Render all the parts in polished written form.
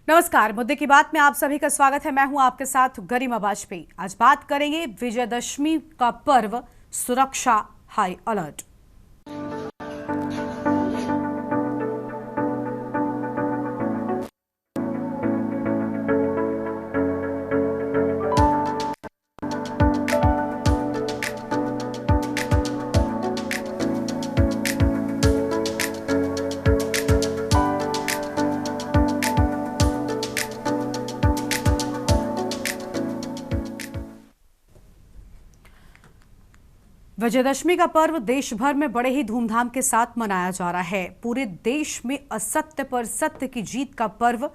नमस्कार। मुद्दे की बात में आप सभी का स्वागत है। मैं हूं आपके साथ गरिमा वाजपेयी। आज बात करेंगे विजयदशमी का पर्व, सुरक्षा हाई अलर्ट। विजयदशमी का पर्व देश भर में बड़े ही धूमधाम के साथ मनाया जा रहा है। पूरे देश में असत्य पर सत्य की जीत का पर्व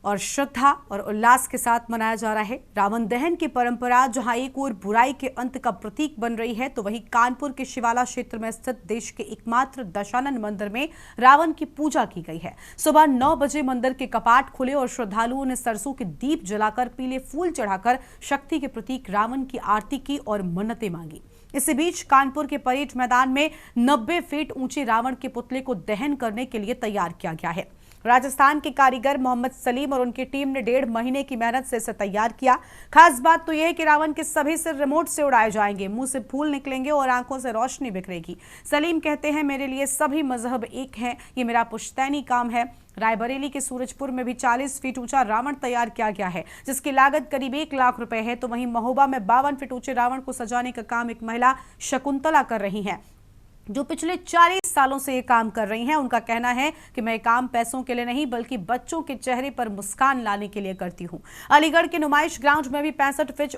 और श्रद्धा और उल्लास के साथ मनाया जा रहा है। रावण दहन की परंपरा जहां एक ओर बुराई के अंत का प्रतीक बन रही है, तो वहीं कानपुर के शिवाला क्षेत्र में स्थित देश के एकमात्र दशानन मंदिर में रावण की पूजा की गई है। सुबह 9 बजे मंदिर के कपाट खुले और श्रद्धालुओं ने सरसों के दीप जलाकर, पीले फूल चढ़ाकर शक्ति के प्रतीक रावण की आरती की और मन्नतें मांगी। इसी बीच कानपुर के परेड मैदान में 90 फीट ऊंचे रावण के पुतले को दहन करने के लिए तैयार किया गया है। राजस्थान के कारीगर मोहम्मद सलीम और उनकी टीम ने 1.5 महीने की मेहनत से इसे तैयार किया। खास बात तो यह है कि रावण के सभी सिर रिमोट से उड़ाए जाएंगे, मुंह से फूल निकलेंगे और आंखों से रोशनी बिखरेगी। सलीम कहते हैं, मेरे लिए सभी मजहब एक हैं, ये मेरा पुश्तैनी काम है। रायबरेली के सूरजपुर में भी 40 फीट ऊंचा रावण तैयार किया गया है, जिसकी लागत करीब 1 लाख रुपए है। तो वहीं महोबा में 52 फीट ऊंचे रावण को सजाने का काम एक महिला शकुंतला कर रही हैं, जो पिछले 40 सालों से ये काम कर रही हैं। उनका कहना है कि मैं काम पैसों के लिए नहीं, बल्कि बच्चों के चेहरे पर मुस्कान लाने के लिए करती हूं। अलीगढ़ के नुमाइश ग्राउंड में भी 65 फीट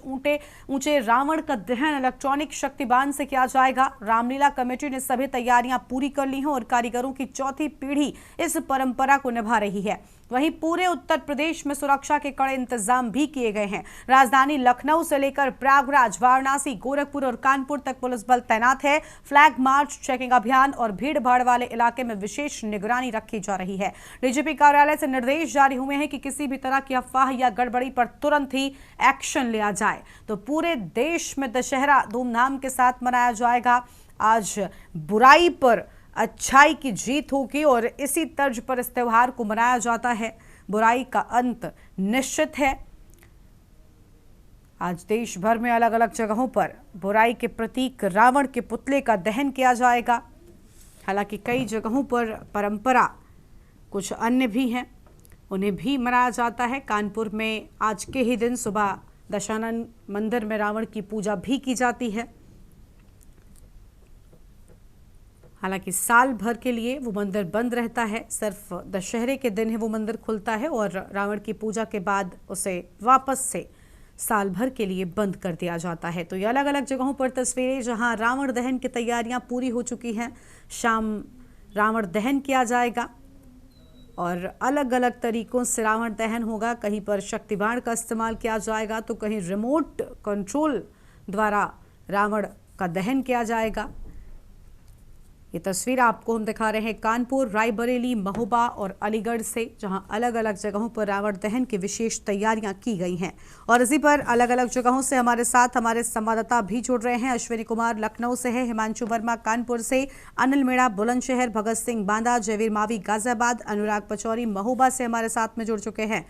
ऊंचे रावण का दहन इलेक्ट्रॉनिक शक्तिबान से किया जाएगा। रामलीला कमेटी ने सभी तैयारियां पूरी कर ली हैं और कारीगरों की चौथी पीढ़ी इस परंपरा को निभा रही है। वहीं पूरे उत्तर प्रदेश में सुरक्षा के कड़े इंतजाम भी किए गए हैं। राजधानी लखनऊ से लेकर प्रयागराज, वाराणसी, गोरखपुर और कानपुर तक पुलिस बल तैनात है। फ्लैग मार्च, चेकिंग अभियान और भीड़ भाड़ वाले इलाके में विशेष निगरानी रखी जा रही है। डीजीपी कार्यालय से निर्देश जारी हुए हैं कि किसी भी तरह की अफवाह या गड़बड़ी पर तुरंत ही एक्शन लिया जाए। तो पूरे देश में दशहरा धूमधाम के साथ मनाया जाएगा। आज बुराई पर अच्छाई की जीत होगी और इसी तर्ज पर इस त्योहार को मनाया जाता है। बुराई का अंत निश्चित है। आज देश भर में अलग अलग जगहों पर बुराई के प्रतीक रावण के पुतले का दहन किया जाएगा। हालांकि कई जगहों पर परंपरा कुछ अन्य भी हैं, उन्हें भी मनाया जाता है। कानपुर में आज के ही दिन सुबह दशानन मंदिर में रावण की पूजा भी की जाती है। हालांकि साल भर के लिए वो मंदिर बंद रहता है, सिर्फ दशहरे के दिन ही वो मंदिर खुलता है और रावण की पूजा के बाद उसे वापस से साल भर के लिए बंद कर दिया जाता है। तो ये अलग अलग जगहों पर तस्वीरें जहां रावण दहन की तैयारियां पूरी हो चुकी हैं। शाम रावण दहन किया जाएगा और अलग अलग तरीकों से रावण दहन होगा। कहीं पर शक्तिबाण का इस्तेमाल किया जाएगा, तो कहीं रिमोट कंट्रोल द्वारा रावण का दहन किया जाएगा। ये तस्वीर आपको हम दिखा रहे हैं कानपुर, रायबरेली, महोबा और अलीगढ़ से, जहां अलग अलग जगहों पर रावण दहन की विशेष तैयारियां की गई हैं। और इसी पर अलग अलग जगहों से हमारे साथ हमारे संवाददाता भी जुड़ रहे हैं। अश्विनी कुमार लखनऊ से है, हिमांशु वर्मा कानपुर से, अनिल मीणा बुलंदशहर, भगत सिंह बांदा, जयवीर मावी गाजियाबाद, अनुराग पचौरी महोबा से हमारे साथ में जुड़ चुके हैं।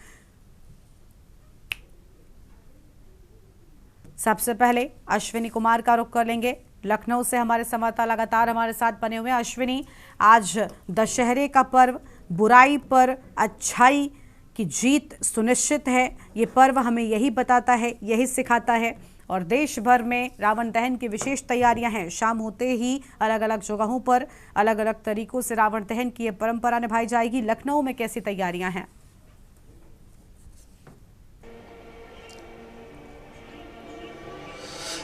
सबसे पहले अश्विनी कुमार का रुख कर लेंगे। लखनऊ से हमारे संवाददाता लगातार हमारे साथ बने हुए हैं। अश्विनी, आज दशहरे का पर्व, बुराई पर अच्छाई की जीत सुनिश्चित है, ये पर्व हमें यही बताता है, यही सिखाता है। और देश भर में रावण दहन की विशेष तैयारियां हैं। शाम होते ही अलग अलग जगहों पर अलग अलग तरीकों से रावण दहन की ये परंपरा निभाई जाएगी। लखनऊ में कैसी तैयारियां हैं?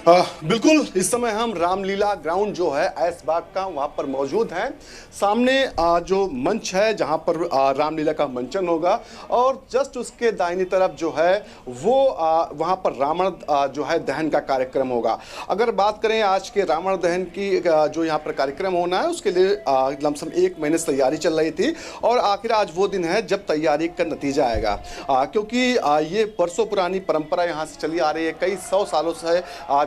बिल्कुल, इस समय हम रामलीला ग्राउंड जो है ऐशबाग का, वहाँ पर मौजूद हैं। सामने जो मंच है जहाँ पर रामलीला का मंचन होगा और जस्ट उसके दाहिनी तरफ जो है वो वहाँ पर रावण जो है दहन का कार्यक्रम होगा। अगर बात करें आज के रावण दहन की जो यहाँ पर कार्यक्रम होना है, उसके लिए लमसम 1 महीने से तैयारी चल रही थी और आखिर आज वो दिन है जब तैयारी का नतीजा आएगा। क्योंकि ये बरसों पुरानी परंपरा यहाँ से चली आ रही है, कई 100 सालों से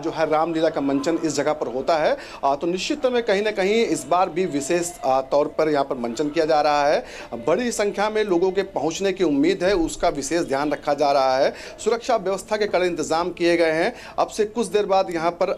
जो है रामलीला का मंचन इस जगह पर होता है। तो निश्चित तौर में कहीं ना कहीं इस बार भी विशेष तौर पर यहाँ पर मंचन किया जा रहा है। बड़ी संख्या में लोगों के पहुँचने की उम्मीद है, उसका विशेष ध्यान रखा जा रहा है। सुरक्षा व्यवस्था के कड़े इंतजाम किए गए हैं। अब से कुछ देर बाद यहाँ पर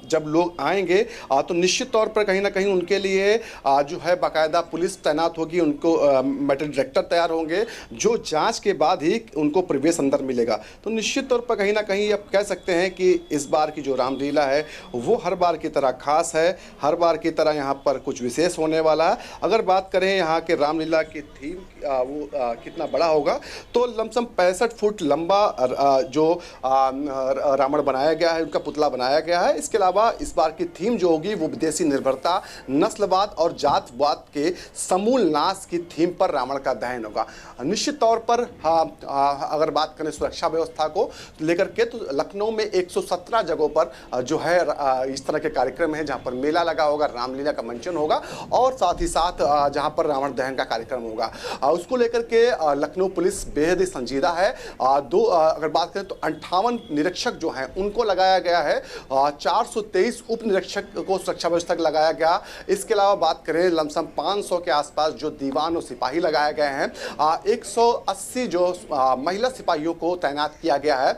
जब लोग आएंगे तो निश्चित तौर पर कहीं ना कहीं उनके लिए जो है बाकायदा पुलिस तैनात होगी, उनको मेटल डिटेक्टर तैयार होंगे, जो जांच के बाद ही उनको प्रवेश अंदर मिलेगा। तो निश्चित तौर पर कहीं ना कहीं अब कह सकते हैं कि इस बार की जो रामलीला है वो हर बार की तरह खास है, हर बार की तरह यहाँ पर कुछ विशेष होने वाला है। अगर बात करें यहाँ के रामलीला की थीम वो कितना बड़ा होगा, तो लमसम 65 फुट लंबा जो रावण बनाया गया है, उनका पुतला बनाया गया है। इसके अलावा इस बार की थीम जो होगी वो विदेशी निर्भरता, नस्लवाद और जातवाद के समूल नाश की थीम पर रावण का दहन होगा। निश्चित तौर पर अगर बात करें सुरक्षा व्यवस्था को लेकर के, तो लखनऊ में 117 जगहों पर जो है इस तरह के कार्यक्रम है जहां पर मेला लगा होगा, रामलीला का मंचन होगा और साथ ही साथ जहां पर रावण दहन का कार्यक्रम होगा। उसको लेकर के लखनऊ पुलिस बेहद ही संजीदा है। अगर बात करें तो 58 निरीक्षक जो हैं उनको लगाया गया है, 423 उप निरीक्षक को सुरक्षा व्यवस्था लगाया गया। इसके अलावा बात करें लमसम 500 के आसपास जो दीवान और सिपाही लगाए गए हैं, 180 जो महिला सिपाहियों को तैनात किया गया है।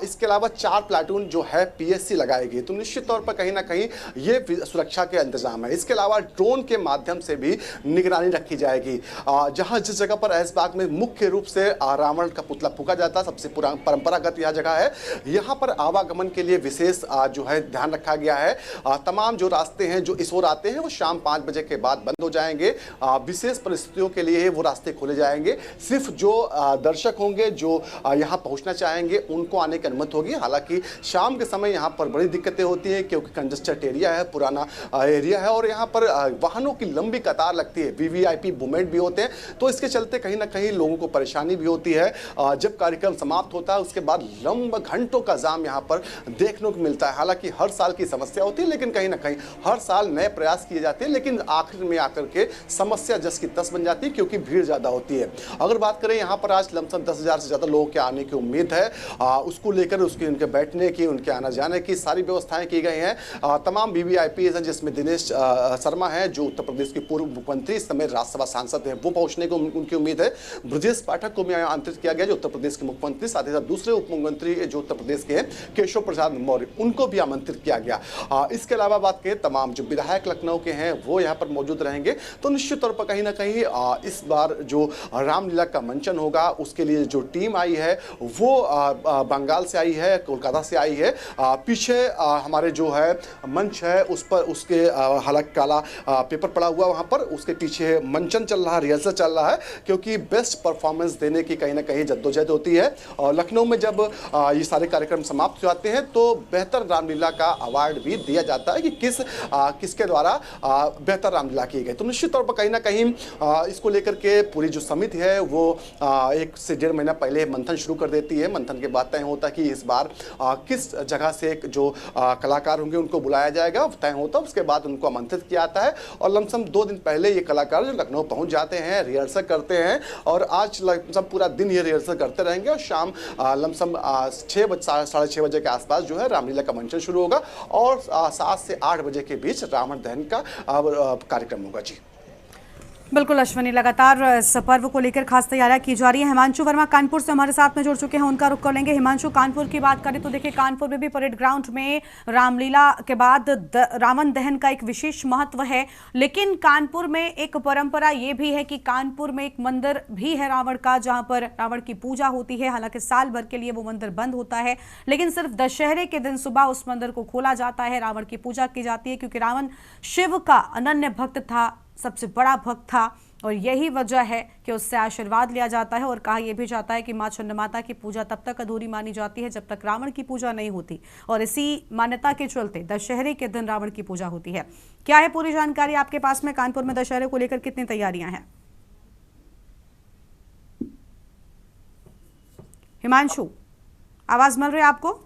इसके अलावा 4 प्लाटून जो है पीएससी लगाएगी। तो निश्चित तौर पर कहीं ना कहीं ये सुरक्षा के इंतजाम है। इसके अलावा ड्रोन के माध्यम से भी निगरानी रखी जाएगी। जहां जिस जगह पर ऐशबाग में मुख्य रूप से रावण का पुतला फूंका जाता है, सबसे परंपरागत यह जगह है, यहाँ पर आवागमन के लिए विशेष जो है ध्यान रखा गया है। तमाम जो रास्ते हैं जो इस ओर आते हैं वो शाम 5 बजे के बाद बंद हो जाएंगे। विशेष परिस्थितियों के लिए वो रास्ते खोले जाएंगे। सिर्फ जो दर्शक होंगे जो यहाँ पहुँचना चाहेंगे उनको आने की अनुमति होगी। हालांकि शाम के समय यहाँ पर बड़ी दिक्कतें होती हैं क्योंकि कंजस्टेड एरिया है, पुराना एरिया है और यहाँ पर वाहनों की लंबी कतार लगती है, वीवीआईपी मूवमेंट भी होते हैं। तो इसके चलते कहीं ना कहीं लोगों को परेशानी भी होती है। जब कार्यक्रम समाप्त होता है उसके बाद लंबे घंटों का जाम यहाँ पर देखने को मिलता है। हालांकि हर साल की समस्या होती है, लेकिन कहीं ना कहीं हर साल नए प्रयास किए जाते हैं, लेकिन आखिर में आकर के समस्या जस की तस बन जाती है क्योंकि भीड़ ज़्यादा होती है। अगर बात करें यहाँ पर आज लमसम 10,000 से ज़्यादा लोगों के आने की उम्मीद है। उसको लेकर उसके उनके बैठने की, उनके आने जाने की सारी व्यवस्थाएं की गई हैं। तमाम वीवीआईपीज़ हैं जिसमें दिनेश शर्मा हैं जो उत्तर प्रदेश के पूर्व मुख्यमंत्री, इस समय राज्यसभा सांसद हैं, वो पहुंचने को उनकी उम्मीद है। ब्रजेश पाठक को भी आमंत्रित किया गया जो उत्तर प्रदेश के मुख्यमंत्री, साथ ही साथ दूसरे उप मुख्यमंत्री जो उत्तर प्रदेश के हैं केशव प्रसाद मौर्य, उनको भी आमंत्रित किया गया। इसके अलावा बात करें तमाम जो विधायक लखनऊ के हैं वो यहाँ पर मौजूद रहेंगे। तो निश्चित तौर पर कहीं ना कहीं इस बार जो रामलीला का मंचन होगा उसके लिए जो टीम आई है वो बंगाल से आई है, कोलकाता से आई है। पीछे हमारे जो है मंच है उस पर उसके हालांकि काला पेपर पड़ा हुआ वहाँ पर, उसके पीछे मंचन चल रहा है, रिहर्सल चल रहा है क्योंकि बेस्ट परफॉर्मेंस देने की कहीं ना कहीं जद्दोजहद होती है। और लखनऊ में जब ये सारे कार्यक्रम समाप्त हो जाते हैं तो बेहतर रामलीला का अवार्ड भी दिया जाता है कि किसके द्वारा बेहतर रामलीला की गई। तो निश्चित तौर पर कहीं ना कहीं इसको लेकर के पूरी जो समिति है वो 1 से 1.5 महीना पहले मंथन शुरू कर देती है। मंथन के बाद तय होता है कि इस बार किस जगह से जो कलाकार होंगे उनको बुलाया जाएगा, तय होता है। उसके बाद उनको आमंत्रित किया जाता है और लमसम 2 दिन पहले ये कलाकार जो लखनऊ पहुंच जाते हैं, रिहर्सल करते हैं और आज लमसम पूरा दिन ये रिहर्सल करते रहेंगे और शाम लमसम 6 साढ़े 6 बजे के आसपास जो है रामलीला का मंचन शुरू होगा और 7 से 8 बजे के बीच रावण दहन का कार्यक्रम होगा। जी बिल्कुल अश्विनी, लगातार इस पर्व को लेकर खास तैयारियां की जा रही है। हिमांशु वर्मा कानपुर से हमारे साथ में जुड़ चुके हैं, उनका रुख कर लेंगे। हिमांशु, कानपुर की बात करें तो देखिए कानपुर में भी परेड ग्राउंड में रामलीला के बाद रावण दहन का एक विशेष महत्व है, लेकिन कानपुर में एक परंपरा ये भी है कि कानपुर में एक मंदिर भी है रावण का जहां पर रावण की पूजा होती है। हालांकि साल भर के लिए वो मंदिर बंद होता है, लेकिन सिर्फ दशहरे के दिन सुबह उस मंदिर को खोला जाता है, रावण की पूजा की जाती है क्योंकि रावण शिव का अनन्य भक्त था, सबसे बड़ा भक्त था और यही वजह है कि उससे आशीर्वाद लिया जाता है। और कहा यह भी जाता है कि मां चंद्रमाता की पूजा तब तक अधूरी मानी जाती है जब तक रावण की पूजा नहीं होती, और इसी मान्यता के चलते दशहरे के दिन रावण की पूजा होती है। क्या है पूरी जानकारी आपके पास में? कानपुर में दशहरे को लेकर कितनी तैयारियां हैं? हिमांशु, आवाज मिल रही है आपको?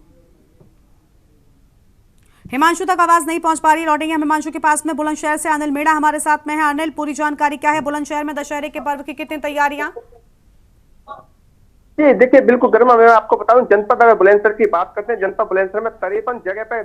हिमांशु तक आवाज नहीं पहुंच पा रही। लौटेंगे हम हिमांशु के पास में। बुलंदशहर से अनिल मेड़ा हमारे साथ में है। अनिल, पूरी जानकारी क्या है? बुलंदशहर में दशहरे के पर्व की कितनी तैयारियां? जी देखिए, बिल्कुल गर्मा, मैं आपको बताऊं, जनपद अगर बुलंदशहर की बात करते हैं, जनपद बुलंदशहर में 53 जगह पे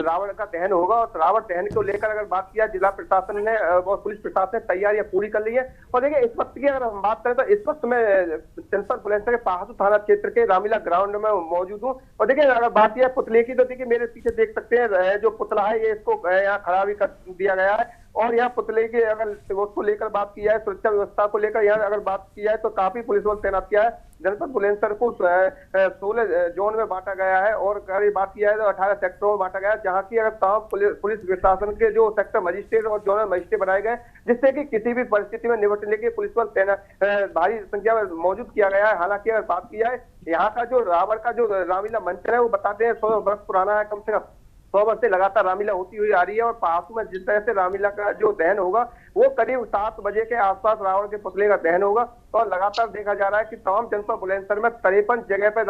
रावण का दहन होगा। और रावण दहन को लेकर अगर बात किया, जिला प्रशासन ने और पुलिस प्रशासन ने तैयारियां पूरी कर ली है। और देखिए, इस वक्त की अगर हम बात करें तो इस वक्त मैं जनपद बुलंदशहर के पहासू थाना क्षेत्र के रामलीला ग्राउंड में मौजूद हूँ। और देखिए, अगर बात किया पुतले की, तो देखिए मेरे पीछे देख सकते हैं, जो पुतला है ये इसको यहाँ खड़ा भी कर दिया गया है। और यहाँ पुतले के अगर उसको लेकर बात की जाए, सुरक्षा व्यवस्था को लेकर यहाँ अगर बात की जाए, तो काफी पुलिस बल तैनात किया है। जनपद बुलंदशहर को 16 जोन में बांटा गया है। और अगर बात की जाए तो 18 सेक्टरों में बांटा गया है, जहाँ की अगर तमाम पुलिस प्रशासन के जो सेक्टर मजिस्ट्रेट और जोनल मजिस्ट्रेट बनाए गए, जिससे कि किसी भी परिस्थिति में निपटने के पुलिस बल तैनात भारी संख्या में मौजूद किया गया है। हालांकि अगर बात की जाए, यहाँ का जो रावण का जो रामलीला मंचन है, वो बताते हैं 100 वर्ष पुराना है, कम से कम 100 वर्ष से लगातार रामलीला होती हुई आ रही है। और पहासू में जिस तरह से रामलीला का जो दहन होगा, वो करीब 7 बजे के आसपास रावण के पुतले का दहन होगा। और लगातार देखा जा रहा है कि तमाम जनपद बुलंदशहर में 53 जगह पर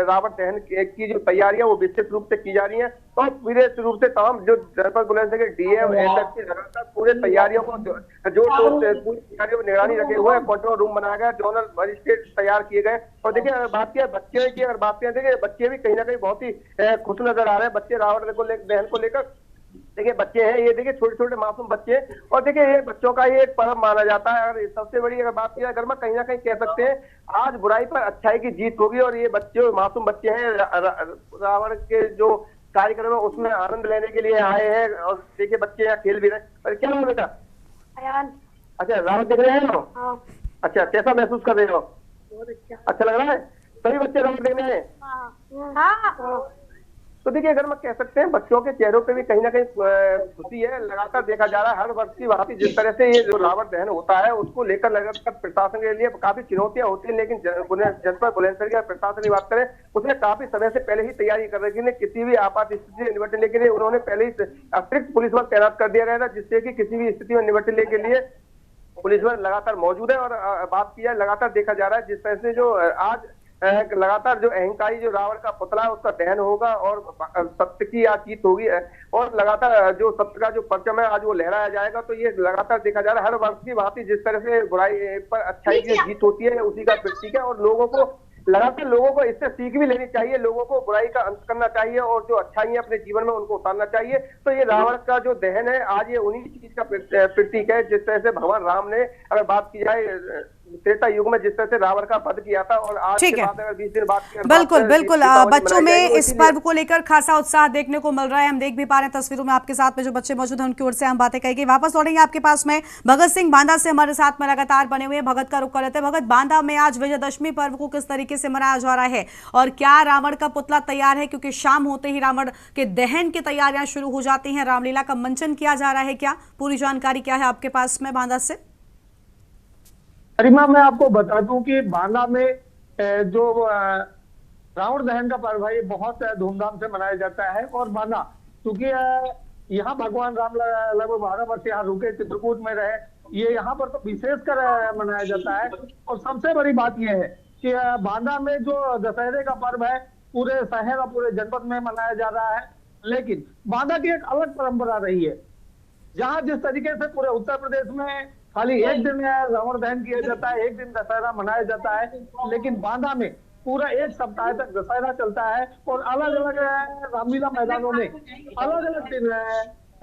रावण दहन की जो तैयारियां वो विस्तृत रूप से की जा रही है। और पूरे रूप से तमाम जो जनपद बुलंदशहर के डीएम एसएसपी लगातार पूरे तैयारियों को पूरी तैयारियों में निगरानी रखे हुए हैं। कंट्रोल रूम बनाया गया, जोनल मजिस्ट्रेट तैयार किए गए। और देखिए, अगर बात किया बच्चे की, अगर बात करें, देखिए बच्चे भी कहीं ना कहीं बहुत ही खुश नजर आ रहे हैं। बच्चे रावण को दहन को लेकर, देखिए बच्चे हैं, ये देखिए छोटे छोटे मासूम बच्चे हैं। और देखिए, ये बच्चों का ये एक पर्व माना जाता है। और सबसे बड़ी अगर बात किया, अगर मैं कहीं ना कहीं कह सकते हैं, आज बुराई पर अच्छाई की जीत होगी। और ये बच्चे, मासूम बच्चे हैं, रावण के जो कार्यक्रम है उसमें आनंद लेने के लिए आए हैं। और देखिए, बच्चे यहाँ खेल भी रहे हैं। और क्या नाम है बेटा? अयान। अच्छा, रावण देख रहे हैं हो? हाँ। अच्छा, कैसा महसूस कर रहे हो? बहुत अच्छा लग रहा है? सभी बच्चे रावण देखने हैं? हाँ। तो देखिए, अगर मैं कह सकते हैं, बच्चों के चेहरों पे भी कहीं ना कहीं खुशी है। लगातार देखा जा रहा है हर वर्ष की भांति जिस तरह से ये जो रावण दहन होता है, उसको लेकर लगातार प्रशासन के लिए काफी चुनौतियां होती है। लेकिन जनपद बुलंदशहर के प्रशासन की बात करें, उसने काफी समय से पहले ही तैयारी कर रखी है। किसी भी आपात स्थिति से निपटने के लिए उन्होंने पहले ही अतिरिक्त पुलिस बल तैनात कर दिया गया था, जिससे कि किसी भी स्थिति में निपटने के लिए पुलिस बल लगातार मौजूद है। और बात की जाए, लगातार देखा जा रहा है जिस तरह से जो आज लगातार जो अहंकारी जो रावण का पुतला है, उसका दहन होगा और सत्य की आज जीत होगी। और लगातार जो सत्य का जो परचम है आज वो लहराया जाएगा। तो ये लगातार देखा जा रहा है हर वर्ष की भांति जिस तरह से बुराई पर अच्छाई की जीत होती है, उसी का प्रतीक है। और लोगों को इससे सीख भी लेनी चाहिए। लोगों को बुराई का अंत करना चाहिए और जो अच्छाई है अपने जीवन में उनको उतारना चाहिए। तो ये रावण का जो दहन है आज, ये उन्हीं चीज का प्रतीक है। जिस तरह से भगवान राम ने, अगर बात की जाए त्रेता युग में, जिस तरह से रावण का वध किया था, और आज के बाद अगर 20 दिन बाद बिल्कुल बिल्कुल बच्चों में इस पर्व को लेकर खासा उत्साह देखने को मिल रहा है। हम देख भी पा रहे हैं तस्वीरों में आपके साथ में जो बच्चे मौजूद हैं, उनकी ओर से हम बातें करेंगे। वापस लौटेंगे आपके पास में। भगत सिंह बांदा से हमारे साथ में लगातार बने हुए हैं। भगत का रुख कर लेते हैं। भगत, बांदा में आज विजयदशमी पर्व को किस तरीके से मनाया जा रहा है और क्या रावण का पुतला तैयार है? क्योंकि शाम होते ही रावण के दहन की तैयारियां शुरू हो जाती हैं, रामलीला का मंचन किया जा रहा है। क्या पूरी जानकारी क्या है आपके पास में बांदा से? गरिमा, मैं आपको बता दूं कि बांदा में जो रावण दहन का पर्व है, ये बहुत धूमधाम से मनाया जाता है। और बांदा, क्योंकि यहाँ भगवान राम लगभग 12 वर्ष यहाँ रुके, चित्रकूट में रहे, ये यहाँ पर तो विशेषकर मनाया जाता है। और सबसे बड़ी बात यह है कि बांदा में जो दशहरे का पर्व है, पूरे शहर और पूरे जनपद में मनाया जा रहा है। लेकिन बांदा की एक अलग परंपरा रही है, जहाँ जिस तरीके से पूरे उत्तर प्रदेश में खाली एक दिन रावण दहन किया जाता है, एक दिन दशहरा मनाया जाता है, लेकिन बांदा में पूरा एक सप्ताह तक दशहरा चलता है। और अलग अलग रामलीला मैदानों में अलग अलग दिन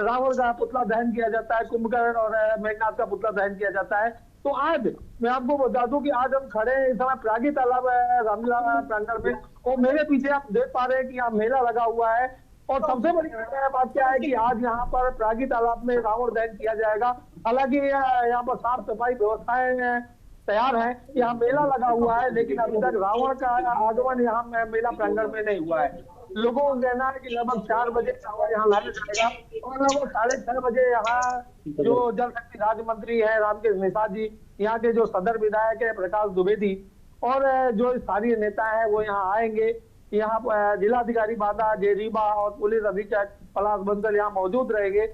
रावण का पुतला दहन किया जाता है, कुंभकर्ण और मेघनाथ का पुतला दहन किया जाता है। तो आज मैं आपको बता दूं कि आज हम खड़े हैं इस समय प्रागी तालाब रामलीला प्रांगण में, और मेरे पीछे आप देख पा रहे हैं कि यहाँ मेला लगा हुआ है। और सबसे बड़ी बात क्या है कि आज यहाँ पर प्रागी तालाब में रावण दहन किया जाएगा। हालांकि यहाँ पर साफ सफाई व्यवस्थाएं तैयार है, यहाँ मेला लगा हुआ है, लेकिन अभी तक रावण का आगमन यहाँ मेला प्रांगण में नहीं हुआ है। लोगों का कहना है कि लगभग 4 बजे रावण यहाँ लाया जाएगा और लगभग 6:30 बजे यहाँ जो जल शक्ति राज्य मंत्री है रामकेश निषाद जी, यहाँ के जो सदर विधायक है प्रकाश द्विवेदी और जो स्थानीय नेता है वो यहाँ आएंगे। यहाँ जिलाधिकारी बांदा, जेरीबा और पुलिस अधीक्षक पलाश बंसल यहाँ मौजूद रहेंगे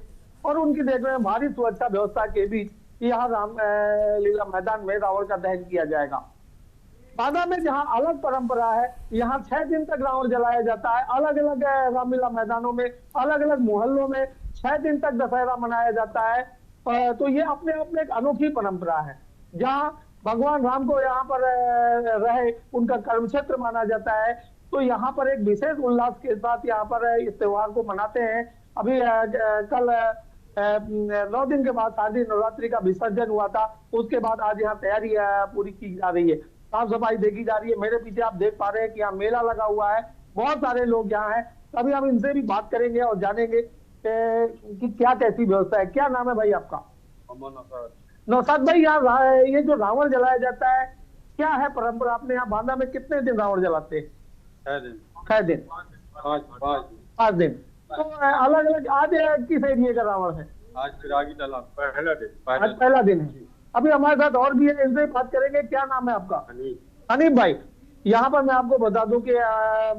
और उनकी देखने में भारी सुरक्षा व्यवस्था के बीच यहाँ रामलीला मैदान में रावण का दहन किया जाएगा। बांदा में जहाँ अलग परंपरा है, यहाँ 6 दिन तक रावण जलाया जाता है। अलग अलग रामलीला मैदानों में, अलग अलग मोहल्लों में 6 दिन तक दशहरा मनाया जाता है। तो ये अपने अपने एक अनोखी परंपरा है, जहाँ भगवान राम को यहाँ पर रहे, उनका कर्म क्षेत्र माना जाता है। तो यहाँ पर एक विशेष उल्लास के साथ यहाँ पर इस त्योहार को मनाते हैं। अभी कल 9 दिन के बाद शारदीय नवरात्रि का विसर्जन हुआ था। उसके बाद आज यहाँ तैयारी पूरी की जा रही है, साफ सफाई देखी जा रही है। मेरे पीछे आप देख पा रहे हैं कि यहाँ मेला लगा हुआ है, बहुत सारे लोग यहाँ हैं। अभी हम इनसे भी बात करेंगे और जानेंगे कि क्या कैसी व्यवस्था है। क्या नाम है भाई आपका? नौशाद भाई, यहाँ ये जो रावण जलाया जाता है, क्या है परंपरा? आपने यहाँ बांदा में कितने दिन रावण जलाते हैं? 6 दिन 5 दिन। तो अलग अलग, आज किस एरिया का रावण है? आज पिरागी तालाब पहला दिन। आज पहला दिन है। अभी हमारे साथ और भी है, इनसे बात करेंगे। क्या नाम है आपका? हनीफ भाई, यहाँ पर मैं आपको बता दूं कि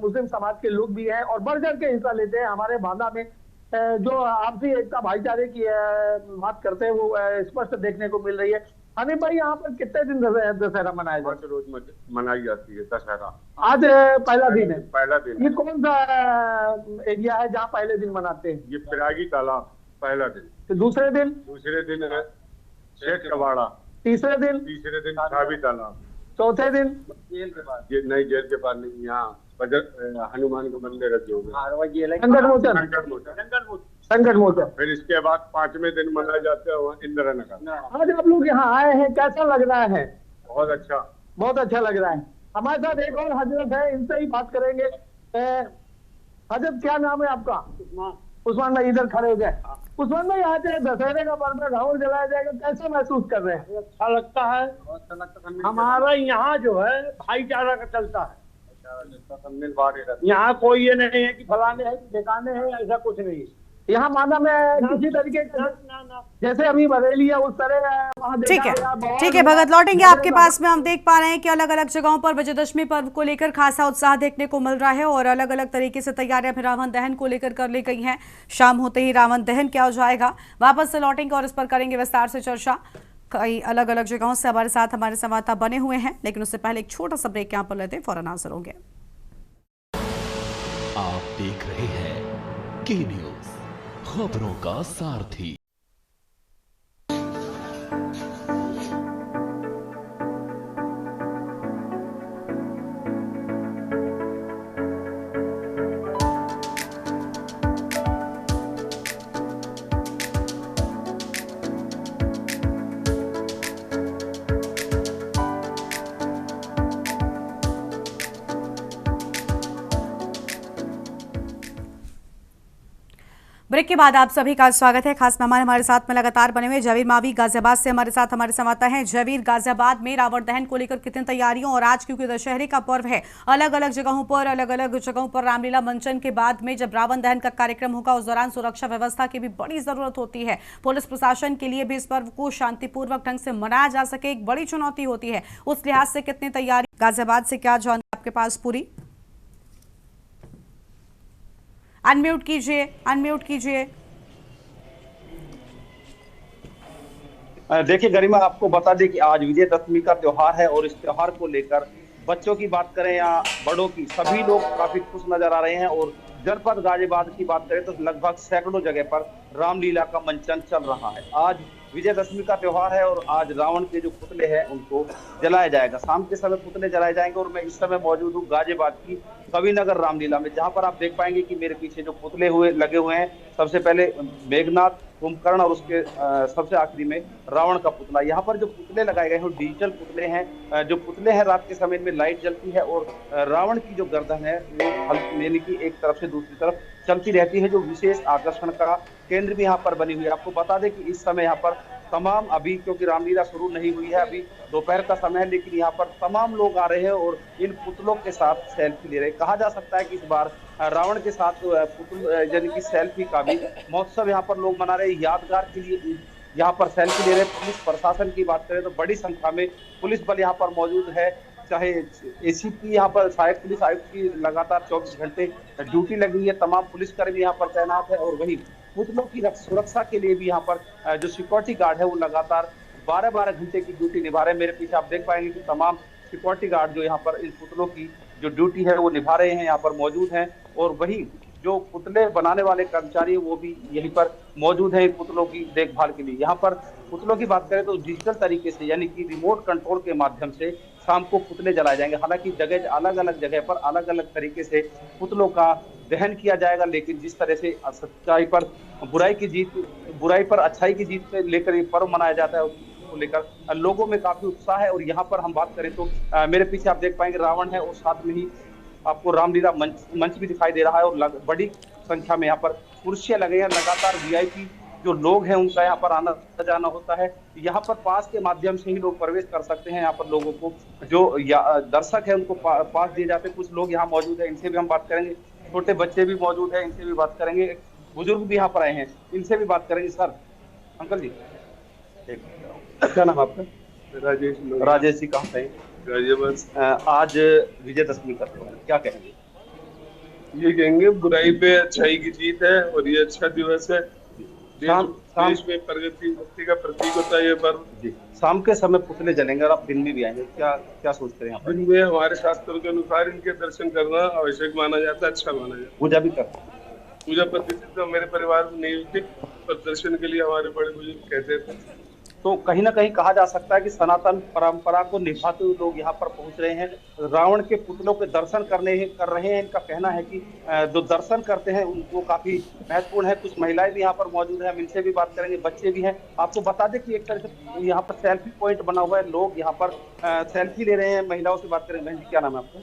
मुस्लिम समाज के लोग भी हैं और बढ़ चढ़ के हिस्सा लेते हैं। हमारे बांदा में जो आपसी एकता भाईचारे की बात करते हैं, वो स्पष्ट देखने को मिल रही है। हनीफ भाई, यहाँ पर कितने दिन दशहरा मनाया जाता है? रोज मनाई जाती है दशहरा। आज पहला दिन है। पहला दिन। ये कौन सा एरिया है जहाँ पहले दिन मनाते हैं? ये पिरागी तालाब पहला दिन। तो दूसरे दिन? दूसरे दिन है शेख कबाड़ा। तीसरे दिन? तीसरे दिन छाबी तालाब। चौथे दिन? जेल के पास। ये नहीं, जेल के पास नहीं, यहाँ हनुमान का मंदिर है जो संकट मोचन। फिर इसके बाद 5वें दिन मनाया जाता है इंदिरा नगर। आज आप लोग यहाँ आए हैं, कैसा लग रहा है? बहुत अच्छा, बहुत अच्छा लग रहा है। हमारे साथ एक और हजरत है, इनसे ही बात करेंगे। हजरत, क्या नाम है आपका? उस्मान भाई, इधर खड़े हो गए। उस्मान भाई, आज दशहरे का पर्व रावण जलाया जाएगा, कैसे महसूस कर रहे हैं? अच्छा लगता है। हमारा यहाँ जो है भाईचारा का चलता है। यहाँ कोई ये नहीं है कि फलाने है ठिकाने है, ऐसा कुछ नहीं है। यहाँ माना में किसी तरीके का जैसे अभी बरेली है उस तरह। ठीक है भगत, लौटेंगे आपके पास में। हम देख पा रहे हैं कि अलग अलग जगहों पर विजयदशमी पर्व को लेकर खासा उत्साह देखने को मिल रहा है और अलग अलग तरीके से तैयारियां भी रावण दहन को लेकर कर ली गई हैं। शाम होते ही रावण दहन क्या हो जाएगा, वापस से लौटेंगे और इस पर करेंगे विस्तार से चर्चा। कई अलग अलग जगहों से हमारे साथ हमारे संवाददाता बने हुए हैं, लेकिन उससे पहले एक छोटा सा ब्रेक यहाँ पर लेते हैं, फौरन हाजिर होंगे। आप देख रहे हैं के न्यूज, खबरों का सारथी। ब्रेक के बाद आप सभी का स्वागत है। खास मेहमान हमारे साथ में लगातार बने हुए जयवीर मावी गाजियाबाद से हमारे साथ हमारे संवाददाता हैं। जयवीर, गाजियाबाद में रावण दहन को लेकर कितनी तैयारियों, और आज क्योंकि दशहरे का पर्व है, अलग अलग जगहों पर रामलीला मंचन के बाद में जब रावण दहन का कार्यक्रम होगा, उस दौरान सुरक्षा व्यवस्था की भी बड़ी जरूरत होती है। पुलिस प्रशासन के लिए भी इस पर्व को शांतिपूर्वक ढंग से मनाया जा सके एक बड़ी चुनौती होती है। उस लिहाज से कितनी तैयारी, गाजियाबाद से क्या जानकारी आपके पास पूरी? अनम्यूट कीजिए। देखिए गरिमा, आपको बता दें कि आज विजयदशमी का त्योहार है और इस त्योहार को लेकर बच्चों की बात करें या बड़ों की, सभी लोग काफी खुश नजर आ रहे हैं। और जनपद गाजियाबाद की बात करें तो लगभग सैकड़ों जगह पर रामलीला का मंचन चल रहा है। आज विजयदशमी का त्योहार है और आज रावण के जो पुतले हैं उनको जलाया जाएगा। शाम के समय पुतले जलाए जाएंगे और मैं इस समय मौजूद हूँ गाजियाबाद की कविनगर रामलीला में, जहां पर आप देख पाएंगे कि मेरे पीछे जो पुतले लगे हुए हैं, सबसे पहले मेघनाथ, कुंभकर्ण और उसके सबसे आखिरी में रावण का पुतला। यहाँ पर जो पुतले लगाए गए हैं वो डिजिटल पुतले हैं। जो पुतले हैं रात के समय में लाइट जलती है और रावण की जो गर्दन है वो यानी कि एक तरफ से दूसरी तरफ चलती रहती है, जो विशेष आकर्षण का केंद्र भी यहाँ पर बनी हुई है। आपको बता दें कि इस समय यहाँ पर तमाम, अभी क्योंकि रामलीला शुरू नहीं हुई है, अभी दोपहर का समय है, लेकिन यहाँ पर तमाम लोग आ रहे हैं और इन पुतलों के साथ सेल्फी ले रहे हैं। कहा जा सकता है कि इस बार रावण के साथ पुतल यानी कि सेल्फी का भी महोत्सव यहाँ पर लोग मना रहे हैं। यादगार के लिए यहाँ पर सेल्फी ले रहे हैं। पुलिस प्रशासन की बात करें तो बड़ी संख्या में पुलिस बल यहाँ पर मौजूद है। चाहे एसीपी यहाँ पर सहायक पुलिस आयुक्त की लगातार 24 घंटे ड्यूटी लगी हुई है, तमाम पुलिसकर्मी यहाँ पर तैनात है। और वहीं पुतलों की सुरक्षा के लिए भी यहाँ पर जो सिक्योरिटी गार्ड है वो लगातार 12-12 घंटे की ड्यूटी निभा रहे हैं। मेरे पीछे आप देख पाएंगे कि तमाम सिक्योरिटी गार्ड जो यहाँ पर इन पुतलों की जो ड्यूटी है वो निभा रहे हैं, यहाँ पर मौजूद हैं। और वही जो पुतले बनाने वाले कर्मचारी वो भी यहीं पर मौजूद हैं इन पुतलों की देखभाल के लिए। यहाँ पर पुतलों की बात करें तो डिजिटल तरीके से यानी कि रिमोट कंट्रोल के माध्यम से शाम को पुतले जलाए जाएंगे। हालांकि जगह अलग अलग जगह पर अलग अलग तरीके से पुतलों का दहन किया जाएगा, लेकिन जिस तरह से सच्चाई पर बुराई की जीत, बुराई पर अच्छाई की जीत से लेकर ये पर्व मनाया जाता है, उसको लेकर लोगों में काफी उत्साह है। और यहाँ पर हम बात करें तो मेरे पीछे आप देख पाएंगे रावण है और साथ में ही आपको रामलीला मंच भी दिखाई दे रहा है। और बड़ी संख्या में यहाँ पर कुर्सियां लगे हैं, लगातार वीआईपी जो लोग हैं उनका यहाँ पर आना जाना होता है। यहाँ पर पास के माध्यम से ही लोग प्रवेश कर सकते हैं। यहाँ पर लोगों को जो दर्शक है उनको पास दिए जाते हैं। कुछ लोग यहाँ मौजूद है, इनसे भी हम बात करेंगे। छोटे बच्चे भी मौजूद है, इनसे भी बात करेंगे। बुजुर्ग भी यहाँ पर आए हैं, इनसे भी बात करेंगे। सर, अंकल जी, क्या नाम आपका? राजेश। राजेश जी, कहाँ से? गाजियाबाद। आज विजयदशमी का त्योहार, क्या कहेंगे? ये कहेंगे बुराई पे अच्छाई की जीत है और ये अच्छा दिवस है। देश में प्रगति मुक्ति का प्रतीक होता है ये पर्व। जी, शाम के समय पुतले जलेंगे और आप दिन में भी आएंगे, क्या क्या सोचते हैं? दिन में हमारे शास्त्रों के अनुसार इनके दर्शन करना आवश्यक माना जाता है, अच्छा माना जाता है। पूजा भी करते हैं? पूजा पद्धति तो मेरे परिवार में नहीं होती, पर दर्शन के लिए हमारे बड़े बुजुर्ग कहते थे। तो कहीं ना कहीं कहा जा सकता है कि सनातन परंपरा को निभाते हुए लोग यहाँ पर पहुंच रहे हैं, रावण के पुतलों के दर्शन कर रहे हैं। इनका कहना है कि जो दर्शन करते हैं उनको काफी महत्वपूर्ण है। कुछ महिलाएं भी यहाँ पर मौजूद हैं, हम इनसे भी बात करेंगे। बच्चे भी हैं। आपको बता दें कि एक तरह से यहाँ पर सेल्फी पॉइंट बना हुआ है, लोग यहाँ पर सेल्फी ले रहे हैं। महिलाओं से बात करेंगे। बहन जी, क्या नाम है आपका?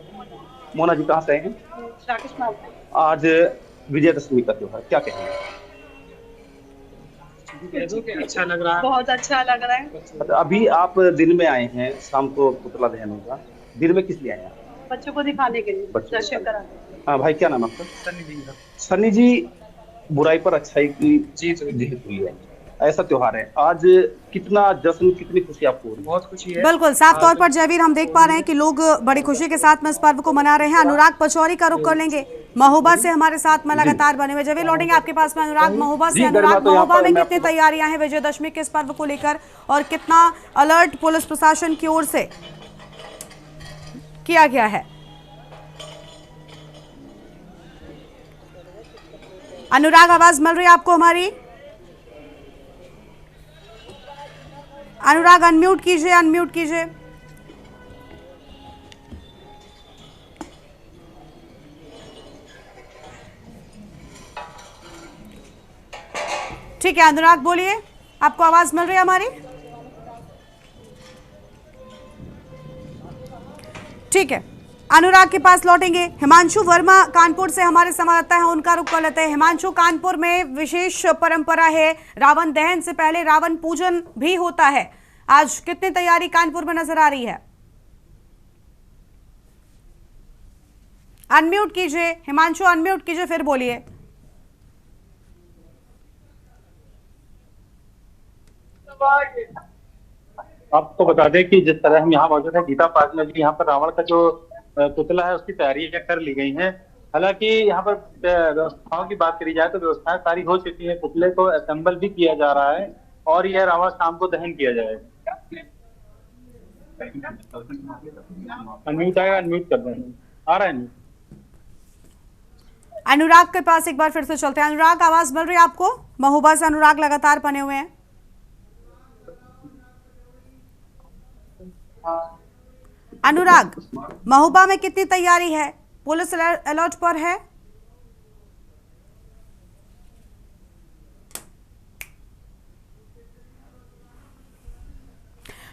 मोना जी, कहाँ से हैं? आज विजयदशमी का त्योहार, क्या कहेंगे? अच्छा लग रहा है, बहुत अच्छा लग रहा है। अभी आप दिन में आए हैं, शाम को पुतला दहन होगा, दिन में किस लिए आए हैं? बच्चों को दिखाने के लिए, दर्शन कराने। हाँ भाई, क्या नाम है आपका? सन्नी जी। सन्नी जी, बुराई पर अच्छाई की जीत हुई है, ऐसा त्योहार है आज। कितना जश्न, कितनी खुशी आपको? बहुत खुशी है। बिल्कुल, साफ तौर पर जयवीर हम देख पा रहे हैं कि लोग बड़ी खुशी के साथ में इस पर्व को मना रहे हैं। अनुराग पचौरी का रुख कर लेंगे, महोबा से हमारे साथ में लगातार बने हुए। जयवीर, लौटेंगे आपके पास में अनुराग महोबा से। अनुराग, महोबा में कितनी तैयारियां हैं विजयदशमी के इस पर्व को लेकर और कितना अलर्ट पुलिस प्रशासन की ओर से किया गया है? अनुराग, आवाज मिल रही है आपको हमारी? अनुराग, अनम्यूट कीजिए, अनम्यूट कीजिए। ठीक है अनुराग, बोलिए, आपको आवाज मिल रही है हमारी? ठीक है, अनुराग के पास लौटेंगे। हिमांशु वर्मा कानपुर से हमारे संवाददाता हैं, उनका रुख कर लेते हैं। हिमांशु, कानपुर में विशेष परंपरा है, रावण दहन से पहले रावण पूजन भी होता है। आज कितनी तैयारी कानपुर में नजर आ रही है? अनम्यूट कीजिए हिमांशु, अनम्यूट कीजिए, फिर बोलिए। आपको बता दें कि जिस तरह हम यहाँ मौजूद है गीता पार्क में, भी यहाँ पर रावण का जो पुतला है उसकी तैयारियां कर ली गई हैं। हालांकि यहाँ पर व्यवस्थाओं की बात करी जाए तो व्यवस्थाएं सारी हो चुकी है। पुतले को असेंबल भी किया जा रहा है और यह रावण शाम को दहन किया जाएगा। अनम्यूट आएगा, अनम्यूट कर दें। आ रहा है अनुराग के पास एक बार फिर से चलते हैं। अनुराग, आवाज मिल रही है आपको? महोबा से अनुराग लगातार बने हुए हैं। अनुराग, महोबा में कितनी तैयारी है? पुलिस अलर्ट पर है?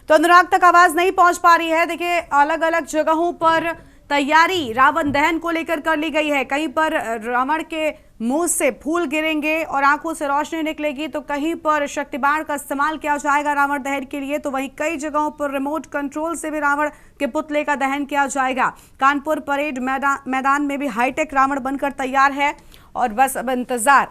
तो अनुराग तक आवाज नहीं पहुंच पा रही है। देखिए, अलग अलग जगहों पर तैयारी रावण दहन को लेकर कर ली गई है। कहीं पर रावण के मुंह से फूल गिरेंगे और आंखों से रोशनी निकलेगी, तो कहीं पर शक्ति बाण का इस्तेमाल किया जाएगा रावण दहन के लिए, तो वहीं कई जगहों पर रिमोट कंट्रोल से भी रावण के पुतले का दहन किया जाएगा। कानपुर परेड मैदान में भी हाईटेक रावण बनकर तैयार है और बस अब इंतजार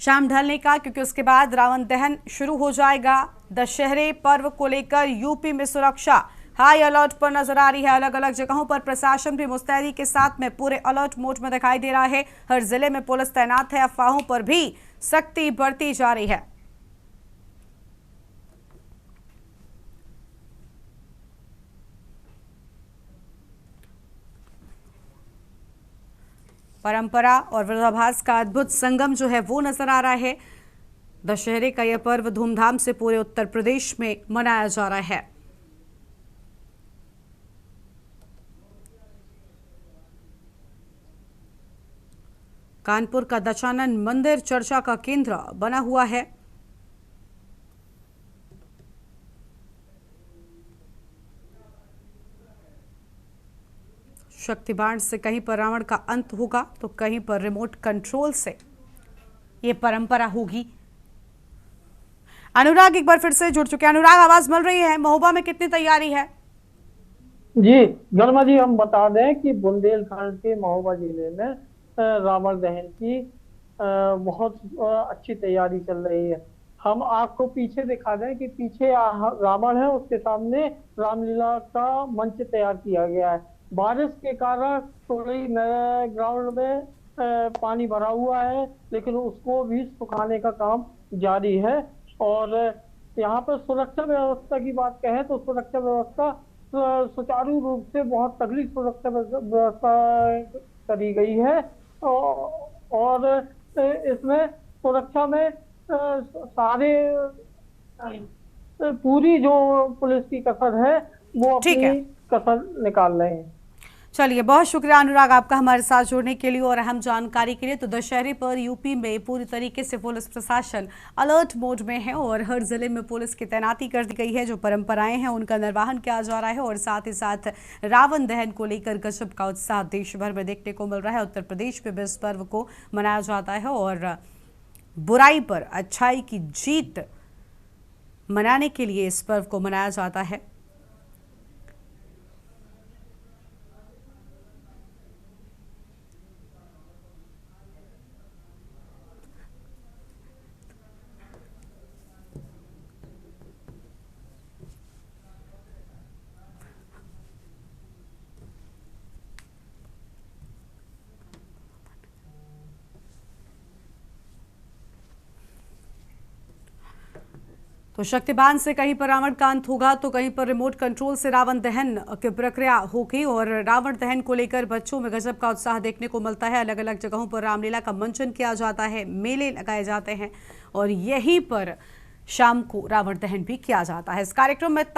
शाम ढलने का, क्योंकि उसके बाद रावण दहन शुरू हो जाएगा। दशहरे पर्व को लेकर यूपी में सुरक्षा हाई अलर्ट पर नजर आ रही है। अलग अलग जगहों पर प्रशासन भी मुस्तैदी के साथ में पूरे अलर्ट मोड में दिखाई दे रहा है। हर जिले में पुलिस तैनात है। अफवाहों पर भी सख्ती बढ़ती जा रही है। परंपरा और विरोधाभास का अद्भुत संगम जो है वो नजर आ रहा है। दशहरे का यह पर्व धूमधाम से पूरे उत्तर प्रदेश में मनाया जा रहा है। कानपुर का दशानन मंदिर चर्चा का केंद्र बना हुआ है। शक्ति बाण से कहीं पर रावण का अंत होगा तो कहीं पर रिमोट कंट्रोल से ये परंपरा होगी। अनुराग एक बार फिर से जुड़ चुके हैं। अनुराग, आवाज मिल रही है? महोबा में कितनी तैयारी है? जी गर्मा जी, हम बता दें कि बुंदेलखंड के महोबा जिले में रावण दहन की बहुत अच्छी तैयारी चल रही है। हम आपको पीछे दिखा दें कि पीछे रावण है, उसके सामने रामलीला का मंच तैयार किया गया है। बारिश के कारण थोड़ी ग्राउंड में पानी भरा हुआ है, लेकिन उसको भी सुखाने का काम जारी है। और यहाँ पर सुरक्षा व्यवस्था की बात कहें तो सुरक्षा व्यवस्था सुचारू रूप से बहुत तगड़ी सुरक्षा व्यवस्था करी गई है। और इसमें सुरक्षा में सारे पूरी जो पुलिस की कसर है वो अपनी कसर निकाल रहे हैं। चलिए, बहुत शुक्रिया अनुराग आपका हमारे साथ जुड़ने के लिए और अहम जानकारी के लिए। तो दशहरे पर यूपी में पूरी तरीके से पुलिस प्रशासन अलर्ट मोड में है और हर जिले में पुलिस की तैनाती कर दी गई है। जो परंपराएं हैं उनका निर्वहन किया जा रहा है और साथ ही साथ रावण दहन को लेकर गजब का उत्साह देश भर में देखने को मिल रहा है। उत्तर प्रदेश में भी इस पर्व को मनाया जाता है और बुराई पर अच्छाई की जीत मनाने के लिए इस पर्व को मनाया जाता है। तो शक्तिबान से कहीं पर रावण का अंत होगा तो कहीं पर रिमोट कंट्रोल से रावण दहन की प्रक्रिया होगी और रावण दहन को लेकर बच्चों में गजब का उत्साह देखने को मिलता है। अलग अलग जगहों पर रामलीला का मंचन किया जाता है, मेले लगाए जाते हैं और यहीं पर शाम को रावण दहन भी किया जाता है। इस कार्यक्रम में